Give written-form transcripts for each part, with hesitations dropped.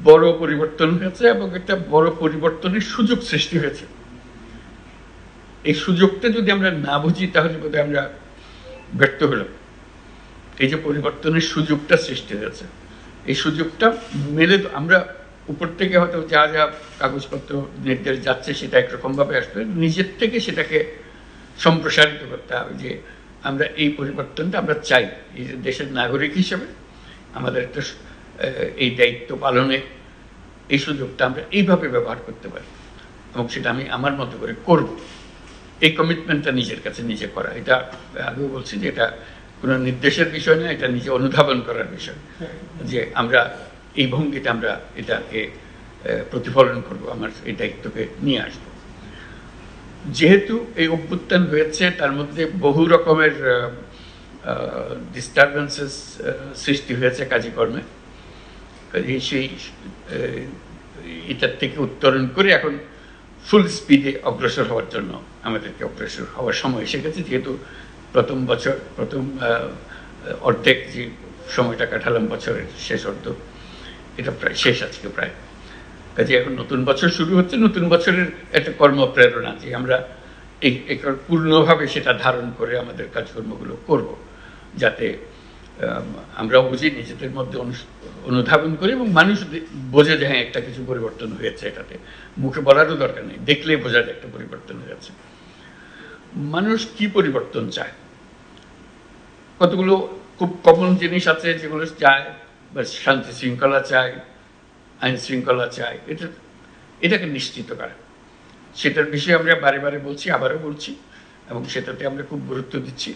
বড় পরিবর্তন হয়েছে এবং একটা বড় পরিবর্তনের সুযোগ সৃষ্টি হয়েছে। এই সুযোগটা যদি আমরা না বুঝি তাহলে বোধহয় আমরা ব্যর্থ হলাম। এই যে পরিবর্তনের সুযোগটা সৃষ্টি হয়েছে, এই সুযোগটা মেলে আমরা উপর থেকে হয়তো যা যা কাগজপত্র নির্দেশ যাচ্ছে সেটা একরকম ভাবে আসবে, নিজের থেকে সেটাকে সম্প্রসারিত করতে হবে যে আমরা এই পরিবর্তনটা আমরা চাই। এই দেশের নাগরিক হিসেবে আমাদের একটা এই দায়িত্ব পালনে এই সুযোগটা আমরা এইভাবে ব্যবহার করতে পারি এবং সেটা আমি আমার মতো করে করব। এই কমিটমেন্টটা নিজের কাছে নিজে করা, এটা আগেও বলছি যে এটা কোনো নির্দেশের বিষয় না, এটা নিজে অনুধাবন করার বিষয় যে আমরা এই ভঙ্গিতে আমরা এটাকে প্রতিফলন করব, আমার এই দায়িত্বকে নিয়ে আসব। যেহেতু এই অভ্যুত্থান হয়েছে তার মধ্যে বহু রকমের ডিস্টারবেন্সেস সৃষ্টি হয়েছে কাজকর্মে, সেই এটার থেকে উত্তরণ করে এখন ফুল স্পিডে অগ্রসর হওয়ার জন্য আমাদেরকে অগ্রসর হওয়ার সময় এসে গেছে। যেহেতু প্রথম অর্ধেক যে সময়টা কাটালাম বছরের শেষ অর্ধ, এটা প্রায় শেষ আজকে প্রায়। কাজে এখন নতুন বছর শুরু হচ্ছে, নতুন বছরের একটা কর্মপ্রেরণা যে আমরা এই পূর্ণভাবে সেটা ধারণ করে আমাদের কাজকর্মগুলো করব, যাতে আমরাও বুঝি, নিজেদের মধ্যে অনুধাবন করি এবং মানুষ বোঝে যে হ্যাঁ একটা কিছু পরিবর্তন হয়েছে। এটাতে মুখে বলারও দরকার নেই, দেখলেই বোঝা যায় একটা পরিবর্তন হয়েছে। মানুষ কি পরিবর্তন চায়? কতগুলো খুব কমন জিনিস আছে যেগুলো চায়, বা শান্তি শৃঙ্খলা চায়, আইন শৃঙ্খলা চায়, এটাকে নিশ্চিত করে। সেটার বিষয়ে আমরা বারে বারে বলছি, আবারও বলছি, এবং সেটাতে আমরা খুব গুরুত্ব দিচ্ছি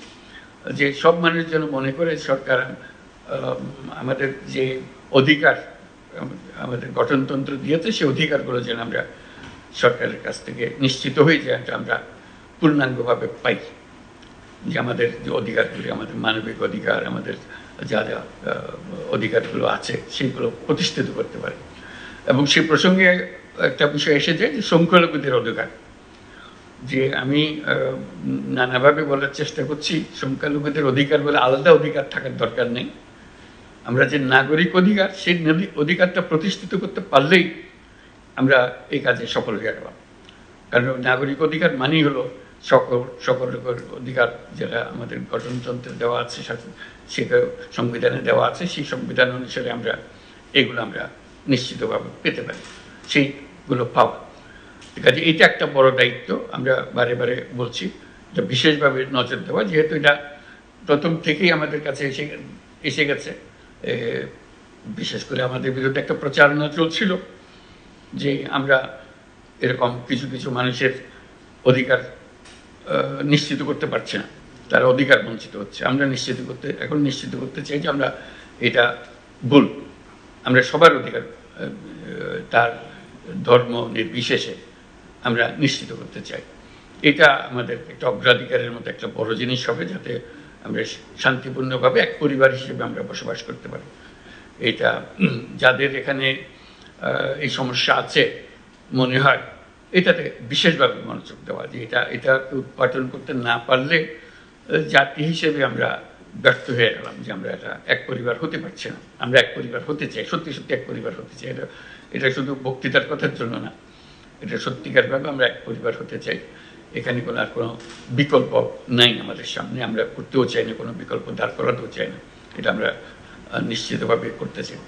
যে সব মানুষ যেন মনে করে সরকার আমাদের যে অধিকার আমাদের গঠনতন্ত্র দিয়েছে সেই অধিকারগুলো যেন আমরা সরকারের কাছ থেকে নিশ্চিত হয়ে যায়, আমরা পূর্ণাঙ্গভাবে পাই। যে আমাদের যে অধিকারগুলি, আমাদের মানবিক অধিকার, আমাদের যা যা অধিকারগুলো আছে সেগুলো প্রতিষ্ঠিত করতে পারে। এবং সেই প্রসঙ্গে একটা বিষয় এসে যায় যে সংখ্যালঘুদের অধিকার, যে আমি নানাভাবে বলার চেষ্টা করছি সংখ্যালঘুদের অধিকার বলে আলাদা অধিকার থাকার দরকার নেই। আমরা যে নাগরিক অধিকার, সেই অধিকারটা প্রতিষ্ঠিত করতে পারলেই আমরা এই কাজে সফল হয়ে গেলাম। কারণ নাগরিক অধিকার মানেই হলো সকল অধিকার যেটা আমাদের গঠনতন্ত্রে দেওয়া আছে, সেটা সংবিধানে দেওয়া আছে, সেই সংবিধান অনুসারে আমরা এগুলো আমরা নিশ্চিতভাবে পেতে পারি, সেইগুলো পাওয়া। কাজে এটা একটা বড় দায়িত্ব, আমরা বারে বারে বলছি, এটা বিশেষভাবে নজর দেওয়া, যেহেতু এটা প্রথম থেকেই আমাদের কাছে এসে গেছে। বিশেষ করে আমাদের বিরুদ্ধে একটা প্রচারণা চলছিল যে আমরা এরকম কিছু কিছু মানুষের অধিকার নিশ্চিত করতে পারছি না, তারা অধিকার বঞ্চিত হচ্ছে। আমরা এখন নিশ্চিত করতে চাই যে আমরা এটা ভুল, আমরা সবার অধিকার তার ধর্ম নির্বিশেষে আমরা নিশ্চিত করতে চাই। এটা আমাদের একটা অগ্রাধিকারের মতো একটা বড় জিনিস হবে, যাতে আমরা শান্তিপূর্ণভাবে এক পরিবার হিসেবে আমরা বসবাস করতে পারি। এটা যাদের এখানে এই সমস্যা আছে মনে হয়, এটাতে বিশেষভাবে মনোযোগ দেওয়া, যে এটাকে উৎপাদন করতে না পারলে জাতি হিসেবে আমরা ব্যর্থ হয়ে গেলাম, যে আমরা এক পরিবার হতে পারছি না। আমরা এক পরিবার হতে চাই, সত্যি সত্যি এক পরিবার হতে চাই। এটা শুধু বক্তৃতার কথার জন্য না, এটা সত্যিকারভাবে আমরা এক পরিবার হতে চাই। এখানে আর কোনো বিকল্প নাই আমাদের সামনে, আমরা করতেও চাই না, কোনো বিকল্প দাঁড় করাতেও চাই না, এটা আমরা নিশ্চিতভাবে করতে চাই।